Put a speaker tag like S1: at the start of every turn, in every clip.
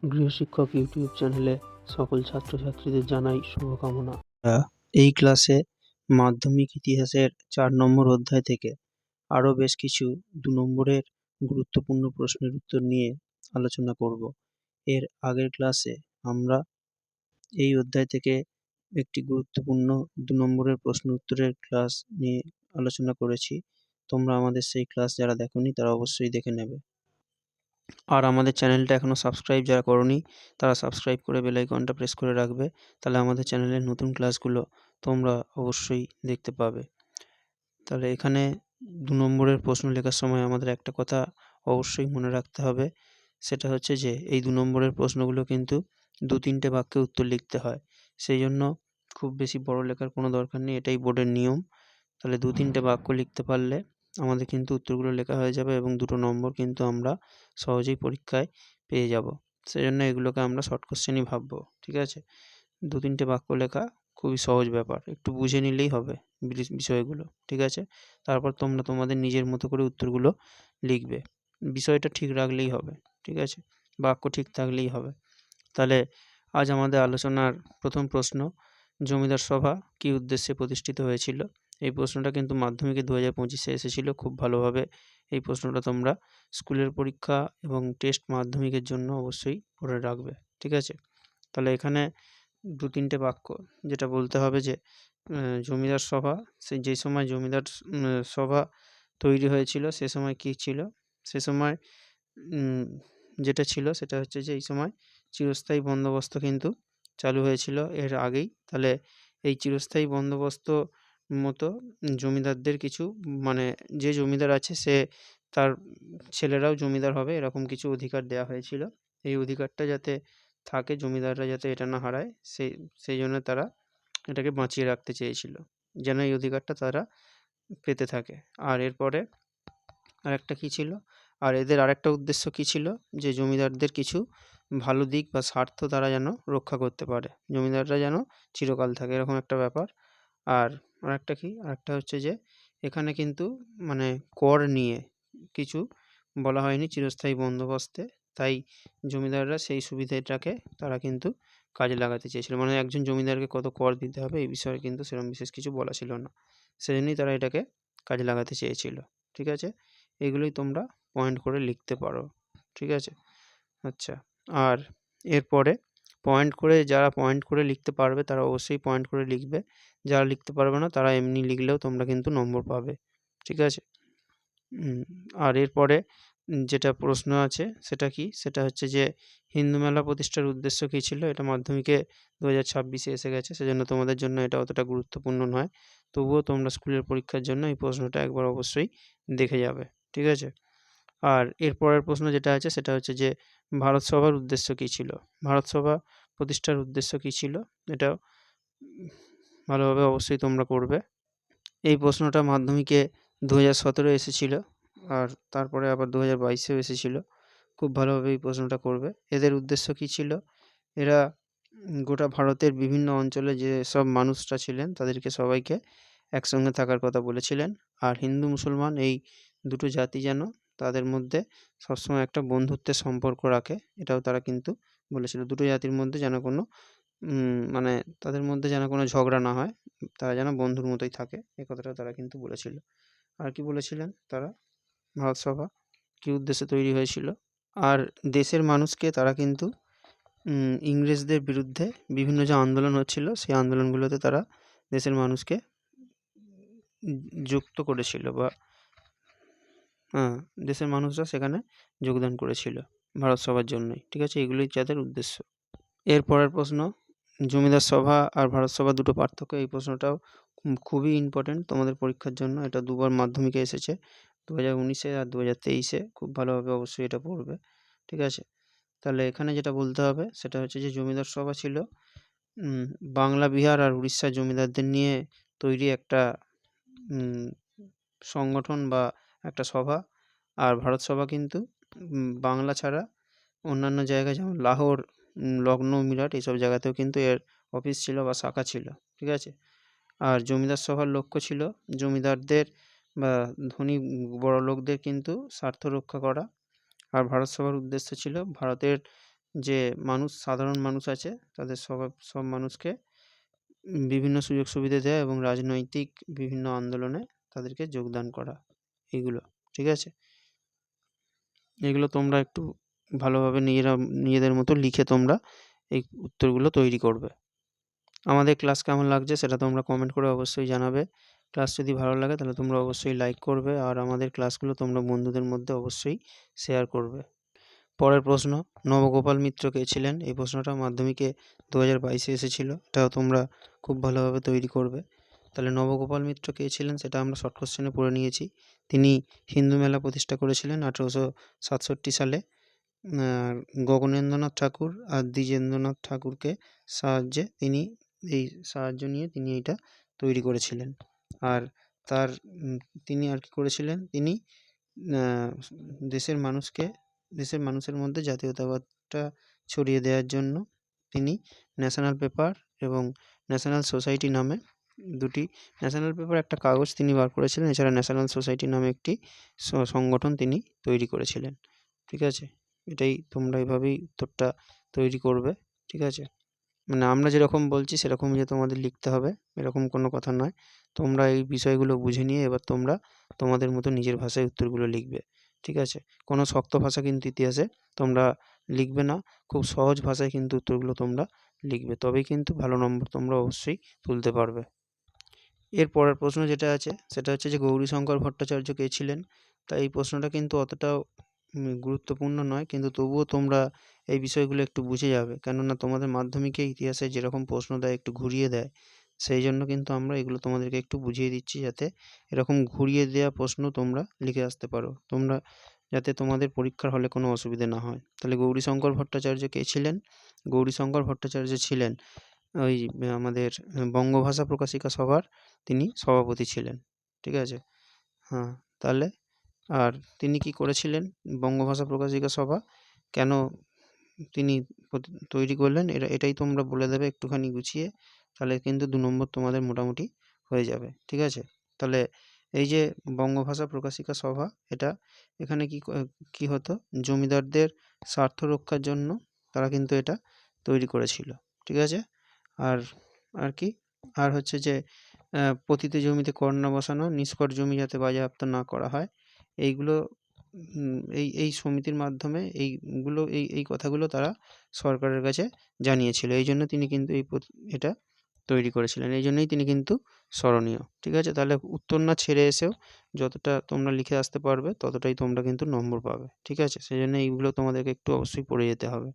S1: গৃহশিক্ষক YouTube চ্যানেলে সকল ছাত্রছাত্রীদের জানাই শুভকামনা। এই ক্লাসে মাধ্যমিক ইতিহাসের 4 নম্বর অধ্যায় থেকে আরও বেশ কিছু 2 নম্বরের গুরুত্বপূর্ণ প্রশ্নের উত্তর নিয়ে আলোচনা করব। এর আগের ক্লাসে আমরা এই অধ্যায় থেকে একটি গুরুত্বপূর্ণ 2 নম্বরের প্রশ্ন উত্তরের ক্লাস নিয়ে আলোচনা করেছি। তোমরা আমাদের সেই ক্লাস যারা দেখোনি তারা অবশ্যই দেখে নেবে। আর আমাদের চ্যানেলটা এখনও সাবস্ক্রাইব যারা করোনি তারা সাবস্ক্রাইব করে বেল আইকনটা প্রেস করে রাখবে, তাহলে আমাদের চ্যানেলের নতুন ক্লাসগুলো তোমরা অবশ্যই দেখতে পাবে। তাহলে এখানে 2 নম্বরের প্রশ্ন লেখার সময় আমাদের একটা কথা অবশ্যই মনে রাখতে হবে, সেটা হচ্ছে যে এই 2 নম্বরের প্রশ্নগুলো কিন্তু 2-3টে বাক্যে উত্তর লিখতে হয়। সেই জন্য খুব বেশি বড় লেখার কোনো দরকার নেই, এটাই বোর্ডের নিয়ম। তাহলে 2-3টে বাক্য লিখতে পারলে আমাদের কিন্তু উত্তরগুলো লেখা হয়ে যাবে এবং 2টো নম্বর কিন্তু আমরা সহজেই পরীক্ষায় পেয়ে যাব। সেজন্য এগুলোকে আমরা শর্ট কোশ্চেনই ভাববো, ঠিক আছে? 2-3টে বাক্য লেখা খুবই সহজ ব্যাপার, একটু বুঝে নিলেই হবে বিষয়গুলো, ঠিক আছে? তারপর তোমরা তোমাদের নিজের মতো করে উত্তরগুলো লিখবে, বিষয়টা ঠিক রাখলেই হবে, ঠিক আছে? বাক্য ঠিক থাকলেই হবে। তাহলে আজ আমাদের আলোচনার প্রথম প্রশ্ন, জমিদার সভা কী উদ্দেশ্যে প্রতিষ্ঠিত হয়েছিল? এই প্রশ্নটা কিন্তু মাধ্যমিকে 2025-এ এসেছিল। খুব ভালোভাবে এই প্রশ্নটা তোমরা স্কুলের পরীক্ষা এবং টেস্ট মাধ্যমিকের জন্য অবশ্যই পড়ে রাখবে, ঠিক আছে? তাহলে এখানে 2-3টে বাক্য যেটা বলতে হবে যে জমিদার সভা, যে সময় জমিদার সভা তৈরি হয়েছিল সে সময় কী ছিল? সে সময় যেটা ছিল সেটা হচ্ছে যে এই সময় চিরস্থায়ী বন্দোবস্ত কিন্তু চালু হয়েছিল এর আগেই। তাহলে এই চিরস্থায়ী বন্দোবস্ত মতো জমিদারদের কিছু মানে যে জমিদার আছে সে তার ছেলেরাও জমিদার হবে এরকম কিছু অধিকার দেওয়া হয়েছিল। এই অধিকারটা যাতে থাকে, জমিদাররা যাতে এটা না হারায় সেই জন্য তারা এটাকে বাঁচিয়ে রাখতে চেয়েছিল, যেন এই অধিকারটা তারা পেতে থাকে। আর এরপরে আরেকটা কী ছিল? আর এদের আরেকটা উদ্দেশ্য কী ছিল? যে জমিদারদের কিছু ভালো দিক বা স্বার্থ তারা যেন রক্ষা করতে পারে, জমিদাররা যেন চিরকাল থাকে এরকম একটা ব্যাপার। আর আরেকটা কী? আরেকটা হচ্ছে যে এখানে কিন্তু মানে কর নিয়ে কিছু বলা হয়নি চিরস্থায়ী বন্দোবস্তে, তাই জমিদাররা সেই সুবিধাটাকে তারা কিন্তু কাজে লাগাতে চেয়েছিল। মানে একজন জমিদারকে কত কর দিতে হবে এই বিষয়ে কিন্তু সেরকম বিশেষ কিছু বলা ছিল না, সেজন্যই তারা এটাকে কাজে লাগাতে চেয়েছিল, ঠিক আছে? এগুলোই তোমরা পয়েন্ট করে লিখতে পারো, ঠিক আছে? আচ্ছা, আর এরপরে যারা পয়েন্ট করে লিখতে পারবে তারা অবশ্যই পয়েন্ট করে লিখবে, যারা লিখতে পারবে না তারা এমনি লিখলেও তোমরা কিন্তু নম্বর পাবে, ঠিক আছে? আর এরপরে যেটা প্রশ্ন আছে সেটা কি? সেটা হচ্ছে যে হিন্দু মেলা প্রতিষ্ঠার উদ্দেশ্য কী ছিল? এটা মাধ্যমিকে 2026-এ এসে গেছে, সেজন্য তোমাদের জন্য এটা অতটা গুরুত্বপূর্ণ নয়। তবুও তোমরা স্কুলের পরীক্ষার জন্য এই প্রশ্নটা একবার অবশ্যই দেখে যাবে, ঠিক আছে? আর এর পরের প্রশ্ন যেটা আছে সেটা হচ্ছে যে ভারত সভার উদ্দেশ্য কী ছিল? ভারত সভা প্রতিষ্ঠার উদ্দেশ্য কী ছিল? এটাও ভালোভাবে অবশ্যই তোমরা করবে। এই প্রশ্নটা মাধ্যমিকে 2017-এ এসেছিল, আর তারপরে আবার 2022-এও এসেছিল। খুব ভালোভাবে এই প্রশ্নটা করবে। এদের উদ্দেশ্য কী ছিল? এরা গোটা ভারতের বিভিন্ন অঞ্চলে যেসব মানুষরা ছিলেন তাদেরকে সবাইকে একসঙ্গে থাকার কথা বলেছিলেন। আর হিন্দু মুসলমান এই দুটো জাতি যেন তাদের মধ্যে সবসময় একটা বন্ধুত্বের সম্পর্ক রাখে, এটাও তারা কিন্তু বলেছিল। দুটো জাতির মধ্যে যেন কোনো মানে তাদের মধ্যে যেন কোনো ঝগড়া না হয়, তারা যেন বন্ধুর মতোই থাকে, এ কথাটা তারা কিন্তু বলেছিল। আর কি বলেছিলেন তারা? ভারত সভা কী উদ্দেশ্যে তৈরি হয়েছিল? আর দেশের মানুষকে তারা কিন্তু ইংরেজদের বিরুদ্ধে বিভিন্ন যে আন্দোলন হচ্ছিল সেই আন্দোলনগুলোতে তারা দেশের মানুষকে যুক্ত করেছিল বা দেশের মানুষরা সেখানে যোগদান করেছিল ভারত সভার জন্যই, ঠিক আছে? এগুলোই যাদের উদ্দেশ্য। এর পরের প্রশ্ন, জমিদার সভা আর ভারত সভা দুটো পার্থক্য, এই প্রশ্নটাও খুবই ইম্পর্টেন্ট তোমাদের পরীক্ষার জন্য। এটা দুবার মাধ্যমিকে এসেছে, 2019-এ আর 2023-এ। খুব ভালোভাবে অবশ্যই এটা পড়বে, ঠিক আছে? তাহলে এখানে যেটা বলতে হবে সেটা হচ্ছে যে জমিদার সভা ছিল বাংলা, বিহার আর উড়িষ্যার জমিদারদের নিয়ে তৈরি একটা সংগঠন বা একটা সভা। আর ভারত সভা কিন্তু বাংলা ছাড়া অন্যান্য জায়গায় যেমন লাহোর, লখনৌ, মিরাট এইসব জায়গাতেও কিন্তু এর অফিস ছিল বা শাখা ছিল, ঠিক আছে? আর জমিদার সভার লক্ষ্য ছিল জমিদারদের বা ধনী বড়লোকদের কিন্তু স্বার্থ রক্ষা করা। আর ভারত সভার উদ্দেশ্য ছিল ভারতের যে সাধারণ মানুষ আছে তাদের সব মানুষকে বিভিন্ন সুযোগ সুবিধা দেওয়া এবং রাজনৈতিক বিভিন্ন আন্দোলনে তাদেরকে যোগদান করা, এগুলো। ঠিক আছে? এগুলো তোমরা একটু ভালোভাবে নিজেদের মতো লিখে তোমরা এই উত্তরগুলো তৈরি করবে। আমাদের ক্লাস কেমন লাগছে সেটা তোমরা কমেন্ট করে অবশ্যই জানাবে। ক্লাস যদি ভালো লাগে তাহলে তোমরা অবশ্যই লাইক করবে, আর আমাদের ক্লাসগুলো তোমরা বন্ধুদের মধ্যে অবশ্যই শেয়ার করবে। পরের প্রশ্ন, নবগোপাল মিত্র কে ছিলেন? এই প্রশ্নটা মাধ্যমিকে 2022-এ এসেছিল। এটাও তোমরা খুব ভালোভাবে তৈরি করবে। তাহলে নবগোপাল মিত্র কে ছিলেন সেটা আমরা শর্ট কোশ্চেনে পড়ে নিয়েছি। তিনি হিন্দু মেলা প্রতিষ্ঠা করেছিলেন 1867 সালে। গগনেন্দ্রনাথ ঠাকুর আর দ্বিজেন্দ্রনাথ ঠাকুরকে সাহায্য নিয়ে তিনি এটা তৈরি করেছিলেন। আর তার তিনি আর কি করেছিলেন, তিনি দেশের মানুষের মধ্যে জাতীয়তাবাদটা ছড়িয়ে দেওয়ার জন্য তিনি ন্যাশনাল পেপার এবং ন্যাশনাল সোসাইটি নামে দুটি, ন্যাশনাল পেপার একটা কাগজ তিনি বার করেছিলেন, এছাড়া ন্যাশনাল সোসাইটি নামে একটি সংগঠন তিনি তৈরি করেছিলেন। ঠিক আছে? এটাই তোমরা এইভাবেই উত্তরটা তৈরি করবে। ঠিক আছে? মানে আমরা যেরকম বলছি সেরকম যে তোমাদের লিখতে হবে এরকম কোনো কথা নয়। তোমরা এই বিষয়গুলো বুঝে নিয়ে এবার তোমরা তোমাদের মতো নিজের ভাষায় উত্তরগুলো লিখবে। ঠিক আছে? কোনো শক্ত ভাষা কিন্তু ইতিহাসে তোমরা লিখবে না, খুব সহজ ভাষায় কিন্তু উত্তরগুলো তোমরা লিখবে, তবেই কিন্তু ভালো নম্বর তোমরা অবশ্যই তুলতে পারবে। এর পরের প্রশ্ন যেটা আছে সেটা হচ্ছে যে গৌরীশঙ্কর ভট্টাচার্য কে ছিলেন? তা এই প্রশ্নটা কিন্তু অতটাও গুরুত্বপূর্ণ নয়, কিন্তু তবুও তোমরা এই বিষয়গুলো একটু বুঝে যাবে, কেননা তোমাদের মাধ্যমিকে ইতিহাসে যেরকম প্রশ্ন দেয় একটু ঘুরিয়ে দেয়, সেই জন্য কিন্তু আমরা এগুলো তোমাদেরকে একটু বুঝিয়ে দিচ্ছি যাতে এরকম ঘুরিয়ে দেওয়া প্রশ্ন তোমরা লিখে আসতে পারো, তোমরা যাতে তোমাদের পরীক্ষার হলে কোনো অসুবিধে না হয়। তাহলে গৌরীশঙ্কর ভট্টাচার্য কে ছিলেন? গৌরীশঙ্কর ভট্টাচার্য ছিলেন ওই আমাদের বঙ্গভাষা প্রকাশিকা সভার তিনি সভাপতি ছিলেন। ঠিক আছে? হ্যাঁ, তাহলে আর তিনি কি করেছিলেন? বঙ্গভাষা প্রকাশিকা সভা কেন তিনি তৈরি করলেন এটাই তোমরা বলে দেবে একটুখানি গুছিয়ে, তাহলে কিন্তু 2 নম্বর তোমাদের মোটামুটি হয়ে যাবে। ঠিক আছে? তাহলে এই যে বঙ্গভাষা প্রকাশিকা সভা, এখানে কি হতো, জমিদারদের স্বার্থ রক্ষার জন্য তারা কিন্তু এটা তৈরি করেছিল। ঠিক আছে? আর আর কি আর হচ্ছে যে পতিত জমিতে কর না বসানো, নিষ্কর জমি যাতে বাজেয়াপ্ত না করা হয়, এইগুলো এই সমিতির মাধ্যমে এই কথাগুলো তারা সরকারের কাছে জানিয়েছিল। এই জন্য তিনি কিন্তু এটা তৈরি করেছিলেন, এই জন্যই তিনি কিন্তু স্মরণীয়। ঠিক আছে? তাহলে উত্তর না ছেড়ে এসেও যতটা তোমরা লিখে আসতে পারবে ততটাই তোমরা কিন্তু নম্বর পাবে। ঠিক আছে? সেই জন্য এইগুলো তোমাদেরকে একটু অবশ্যই পড়ে যেতে হবে।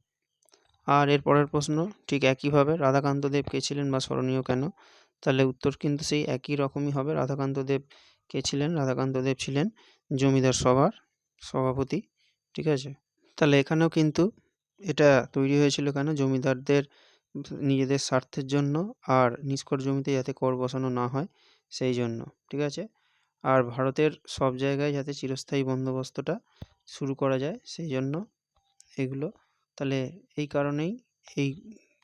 S1: আর এর পরের প্রশ্ন ঠিক একইভাবে, রাধাকান্ত দেব কে ছিলেন বা স্মরণীয় কেন? তাহলে উত্তর কিন্তু সেই একই রকমই হবে। রাধাকান্ত দেব কে ছিলেন? রাধাকান্ত দেব ছিলেন জমিদার সভার সভাপতি। ঠিক আছে? তাহলে এখানেও কিন্তু এটা তৈরি হয়েছিল কেন? জমিদারদের নিজেদের স্বার্থের জন্য, আর নিষ্কর জমিতে যাতে কর বসানো না হয় সেই জন্য। ঠিক আছে? আর ভারতের সব জায়গায় যাতে চিরস্থায়ী বন্দোবস্তটা শুরু করা যায় সেই জন্য এগুলো। তাহলে এই কারণেই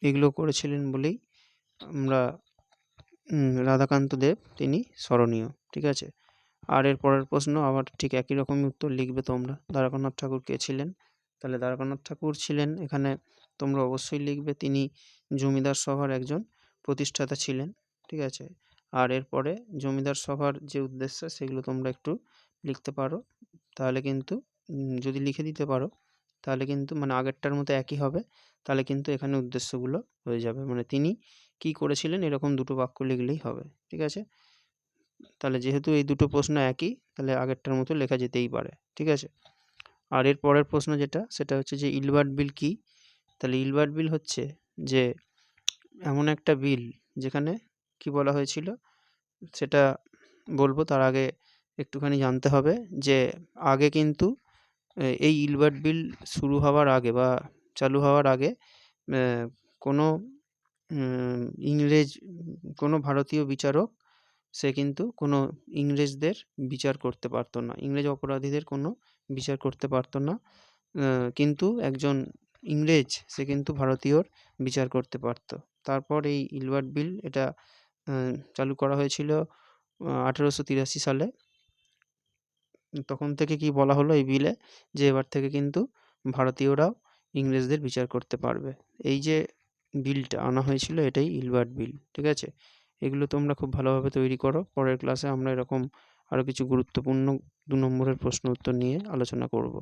S1: এগুলো করেছিলেন বলেই আমরা রাধাকান্ত দেব তিনি স্মরণীয়। ঠিক আছে? আর এর পরের প্রশ্ন আবার ঠিক একই রকমই উত্তর লিখবে তোমরা। দ্বারকানাথ ঠাকুর কে ছিলেন? তাহলে দ্বারকানাথ ঠাকুর ছিলেন, এখানে তোমরা অবশ্যই লিখবে তিনি জমিদার সভার একজন প্রতিষ্ঠাতা ছিলেন। ঠিক আছে? আর এরপরে জমিদার সভার যে উদ্দেশ্য সেগুলো তোমরা একটু লিখতে পারো, তাহলে কিন্তু যদি লিখে দিতে পারো তাহলে কিন্তু মানে আগেরটার মতো একই হবে, তাহলে কিন্তু এখানে উদ্দেশ্যগুলো হয়ে যাবে। মানে তিনি কি করেছিলেন এরকম দুটো বাক্য লিখলেই হবে। ঠিক আছে? তাহলে যেহেতু এই দুটো প্রশ্ন একই, তাহলে আগেরটার মতো লেখা যেতেই পারে। ঠিক আছে? আর এর পরের প্রশ্ন সেটা হচ্ছে যে ইলবার্ট বিল কি? তাহলে ইলবার্ট বিল হচ্ছে যে এমন একটা বিল যেখানে কি বলা হয়েছিল সেটা বলবো, তার আগে একটুখানি জানতে হবে যে আগে কিন্তু এই ইলবার্ট বিল শুরু হওয়ার আগে বা চালু হওয়ার আগে কোনো কোনো ভারতীয় বিচারক সে কিন্তু কোনো ইংরেজদের বিচার করতে পারতো না, ইংরেজ অপরাধীদের কোনো বিচার করতে পারতো না। কিন্তু একজন ইংরেজ সে কিন্তু ভারতীয়র বিচার করতে পারতো। তারপর এই ইলবার্ট বিল এটা চালু করা হয়েছিল 1883 সালে। তখন থেকে কি বলা হলো এই বিলে যে এবার থেকে কিন্তু ভারতীয়রাও ইংরেজদের বিচার করতে পারবে। এই যে বিলটা আনা হয়েছিল এটাই ইলবার্ট বিল, ঠিক আছে? এগুলো তোমরা খুব ভালোভাবে তৈরি করো। পরের ক্লাসে আমরা এরকম আরও কিছু গুরুত্বপূর্ণ 2 নম্বরের প্রশ্ন উত্তর নিয়ে আলোচনা করব।